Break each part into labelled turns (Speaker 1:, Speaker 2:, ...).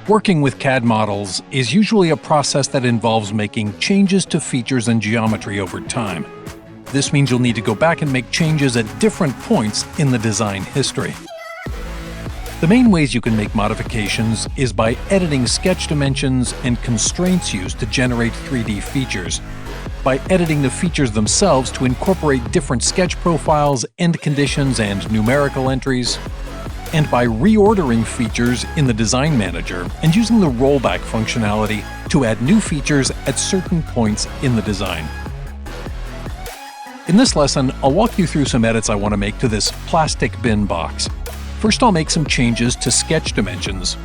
Speaker 1: Working with CAD models is usually a process that involves making changes to features and geometry over time. This means you'll need to go back and make changes at different points in the design history. The main ways you can make modifications is by editing sketch dimensions and constraints used to generate 3D features, by editing the features themselves to incorporate different sketch profiles, end conditions, and numerical entries, and by reordering features in the Design Manager and using the rollback functionality to add new features at certain points in the design. In this lesson, I'll walk you through some edits I want to make to this plastic bin box. First, I'll make some changes to sketch dimensions,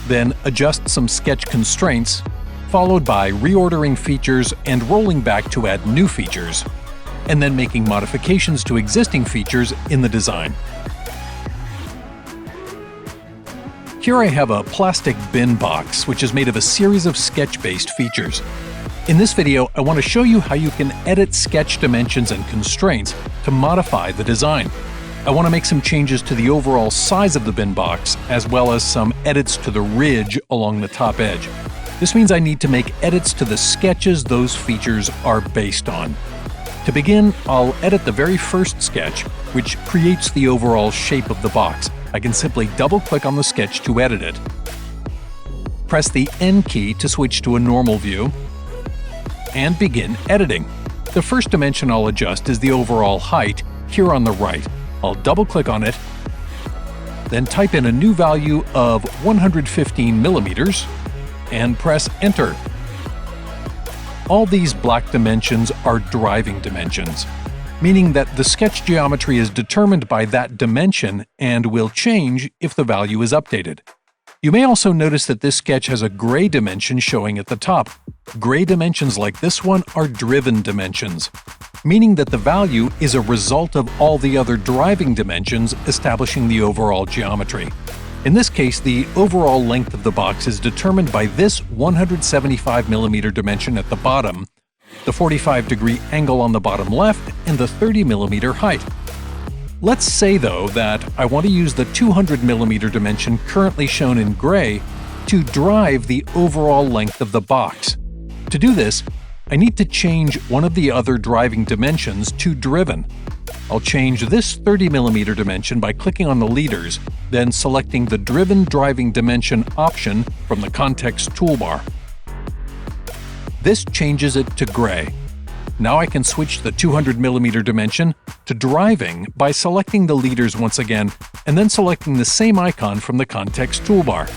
Speaker 1: then adjust some sketch constraints, followed by reordering features and rolling back to add new features, and then making modifications to existing features in the design. Here I have a plastic bin box, which is made of a series of sketch-based features. In this video, I want to show you how you can edit sketch dimensions and constraints to modify the design. I want to make some changes to the overall size of the bin box, as well as some edits to the ridge along the top edge. This means I need to make edits to the sketches those features are based on. To begin, I'll edit the very first sketch, which creates the overall shape of the box. I can simply double-click on the sketch to edit it. Press the N key to switch to a normal view, and begin editing. The first dimension I'll adjust is the overall height, here on the right. I'll double-click on it, then type in a new value of 115 millimeters, and press Enter. All these black dimensions are driving dimensions, meaning that the sketch geometry is determined by that dimension and will change if the value is updated. You may also notice that this sketch has a gray dimension showing at the top. Gray dimensions like this one are driven dimensions, meaning that the value is a result of all the other driving dimensions establishing the overall geometry. In this case, the overall length of the box is determined by this 175mm dimension at the bottom, the 45-degree angle on the bottom left, and the 30mm height. Let's say, though, that I want to use the 200mm dimension currently shown in gray to drive the overall length of the box. To do this, I need to change one of the other driving dimensions to driven. I'll change this 30mm dimension by clicking on the leaders, then selecting the Driven Driving Dimension option from the context toolbar. This changes it to gray. Now I can switch the 200mm dimension to driving by selecting the leaders once again, and then selecting the same icon from the context toolbar.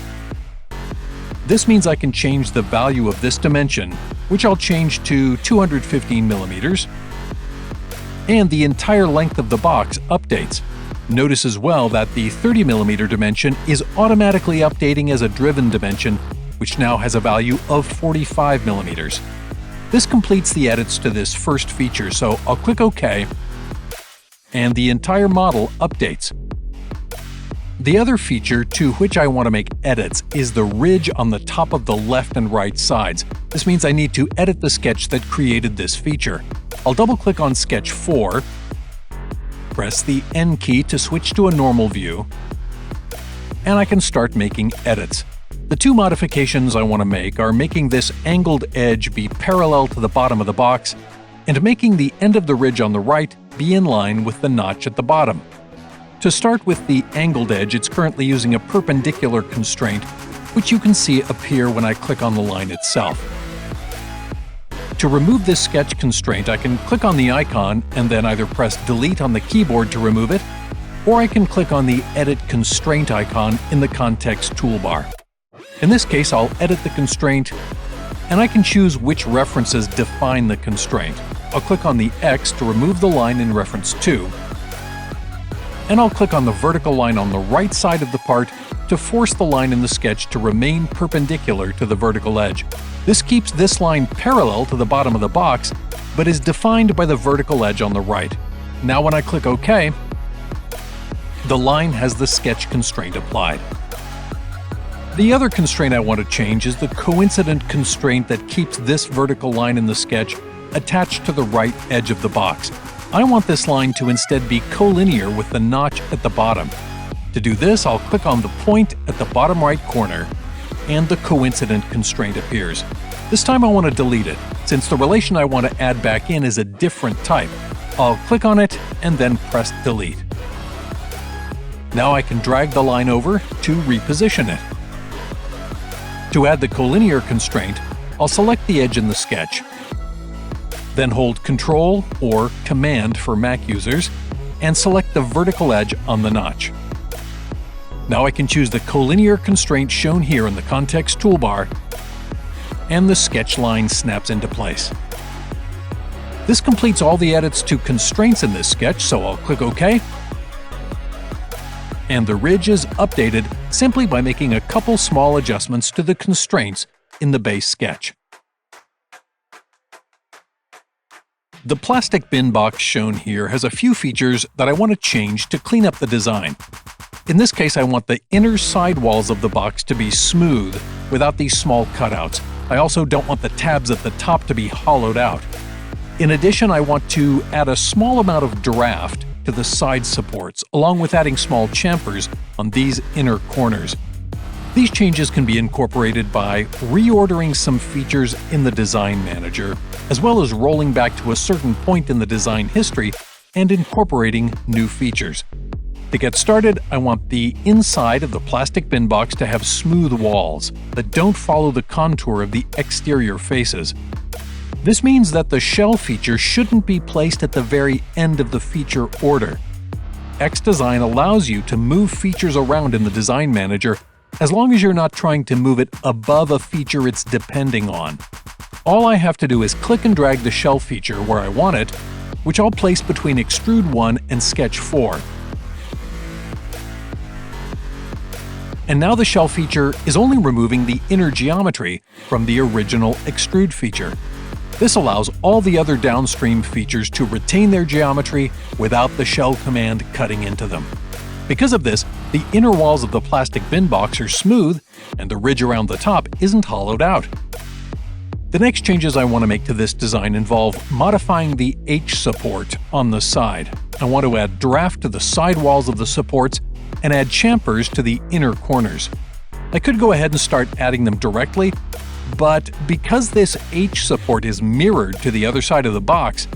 Speaker 1: This means I can change the value of this dimension, which I'll change to 215mm, and the entire length of the box updates. Notice as well that the 30mm dimension is automatically updating as a driven dimension, which now has a value of 45mm. This completes the edits to this first feature, so I'll click OK, and the entire model updates. The other feature to which I want to make edits is the ridge on the top of the left and right sides. This means I need to edit the sketch that created this feature. I'll double-click on Sketch 4, press the N key to switch to a normal view, and I can start making edits. The two modifications I want to make are making this angled edge be parallel to the bottom of the box, and making the end of the ridge on the right be in line with the notch at the bottom. To start with the angled edge, it's currently using a perpendicular constraint, which you can see appear when I click on the line itself. To remove this sketch constraint, I can click on the icon and then either press Delete on the keyboard to remove it, or I can click on the Edit Constraint icon in the context toolbar. In this case, I'll edit the constraint, and I can choose which references define the constraint. I'll click on the X to remove the line in reference 2, and I'll click on the vertical line on the right side of the part to force the line in the sketch to remain perpendicular to the vertical edge. This keeps this line parallel to the bottom of the box, but is defined by the vertical edge on the right. Now when I click OK, the line has the sketch constraint applied. The other constraint I want to change is the coincident constraint that keeps this vertical line in the sketch attached to the right edge of the box. I want this line to instead be collinear with the notch at the bottom. To do this, I'll click on the point at the bottom right corner, and the coincident constraint appears. This time I want to delete it, since the relation I want to add back in is a different type. I'll click on it and then press delete. Now I can drag the line over to reposition it. To add the collinear constraint, I'll select the edge in the sketch. Then hold Ctrl or Command for Mac users and select the vertical edge on the notch. Now I can choose the collinear constraint shown here in the context toolbar, and the sketch line snaps into place. This completes all the edits to constraints in this sketch, so I'll click OK. And the ridge is updated simply by making a couple small adjustments to the constraints in the base sketch. The plastic bin box shown here has a few features that I want to change to clean up the design. In this case, I want the inner sidewalls of the box to be smooth without these small cutouts. I also don't want the tabs at the top to be hollowed out. In addition, I want to add a small amount of draft to the side supports, along with adding small chamfers on these inner corners. These changes can be incorporated by reordering some features in the Design Manager, as well as rolling back to a certain point in the design history and incorporating new features. To get started, I want the inside of the plastic bin box to have smooth walls that don't follow the contour of the exterior faces. This means that the shell feature shouldn't be placed at the very end of the feature order. xDesign allows you to move features around in the Design Manager as long as you're not trying to move it above a feature it's depending on. All I have to do is click and drag the shell feature where I want it, which I'll place between Extrude 1 and Sketch 4. And now the shell feature is only removing the inner geometry from the original extrude feature. This allows all the other downstream features to retain their geometry without the shell command cutting into them. Because of this, the inner walls of the plastic bin box are smooth, and the ridge around the top isn't hollowed out. The next changes I want to make to this design involve modifying the H support on the side. I want to add draft to the side walls of the supports and add chamfers to the inner corners. I could go ahead and start adding them directly, but because this H support is mirrored to the other side of the box,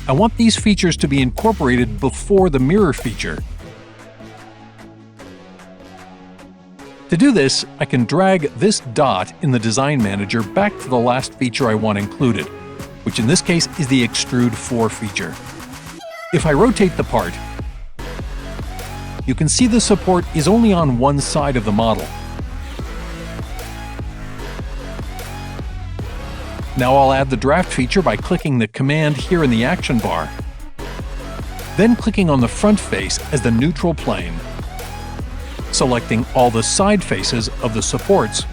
Speaker 1: I want these features to be incorporated before the mirror feature. To do this, I can drag this dot in the Design Manager back to the last feature I want included, which in this case is the Extrude 4 feature. If I rotate the part, you can see the support is only on one side of the model. Now I'll add the draft feature by clicking the command here in the action bar, then clicking on the front face as the neutral plane, selecting all the side faces of the supports,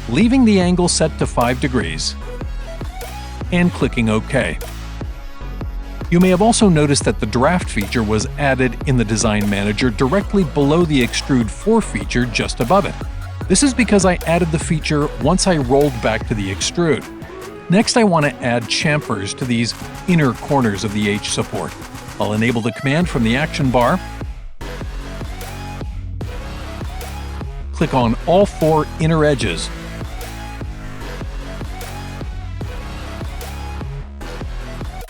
Speaker 1: leaving the angle set to 5 degrees, and clicking OK. You may have also noticed that the draft feature was added in the Design Manager directly below the Extrude 4 feature just above it. This is because I added the feature once I rolled back to the extrude. Next, I want to add chamfers to these inner corners of the H support. I'll enable the command from the action bar, click on all 4 inner edges,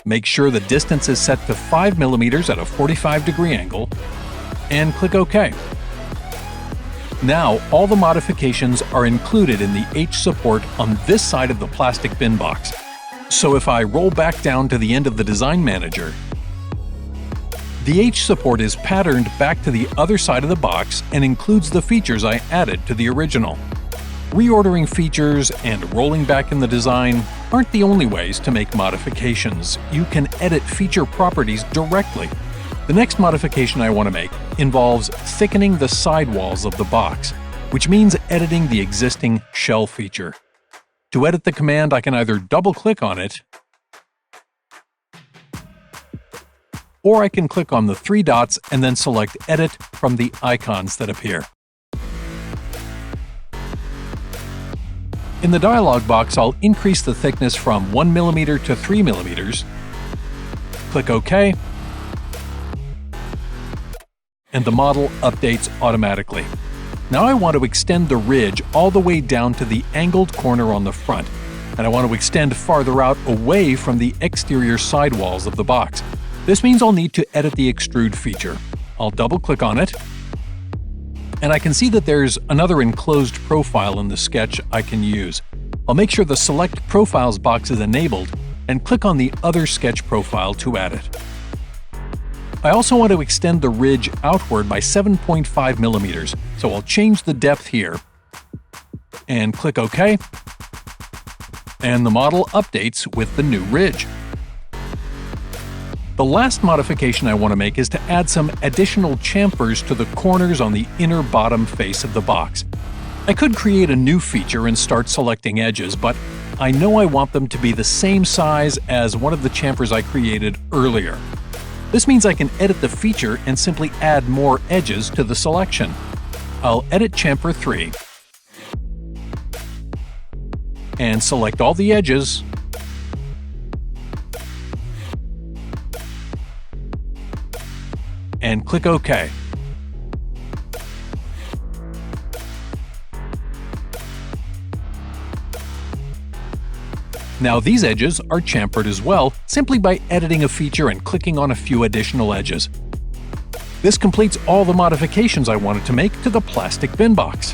Speaker 1: make sure the distance is set to 5 mm at a 45-degree angle, and click OK. Now, all the modifications are included in the H support on this side of the plastic bin box. So if I roll back down to the end of the Design Manager, the H support is patterned back to the other side of the box and includes the features I added to the original. Reordering features and rolling back in the design aren't the only ways to make modifications. You can edit feature properties directly. The next modification I want to make involves thickening the sidewalls of the box, which means editing the existing shell feature. To edit the command, I can either double-click on it, or I can click on the 3 dots and then select Edit from the icons that appear. In the dialog box, I'll increase the thickness from 1 mm to 3 mm, click OK, and the model updates automatically. Now I want to extend the ridge all the way down to the angled corner on the front, and I want to extend farther out away from the exterior sidewalls of the box. This means I'll need to edit the extrude feature. I'll double-click on it, and I can see that there's another enclosed profile in the sketch I can use. I'll make sure the Select Profiles box is enabled and click on the other sketch profile to add it. I also want to extend the ridge outward by 7.5 millimeters, so I'll change the depth here and click OK, and the model updates with the new ridge. The last modification I want to make is to add some additional chamfers to the corners on the inner bottom face of the box. I could create a new feature and start selecting edges, but I know I want them to be the same size as one of the chamfers I created earlier. This means I can edit the feature and simply add more edges to the selection. I'll edit chamfer 3 and select all the edges and click OK. Now these edges are chamfered as well, simply by editing a feature and clicking on a few additional edges. This completes all the modifications I wanted to make to the plastic bin box.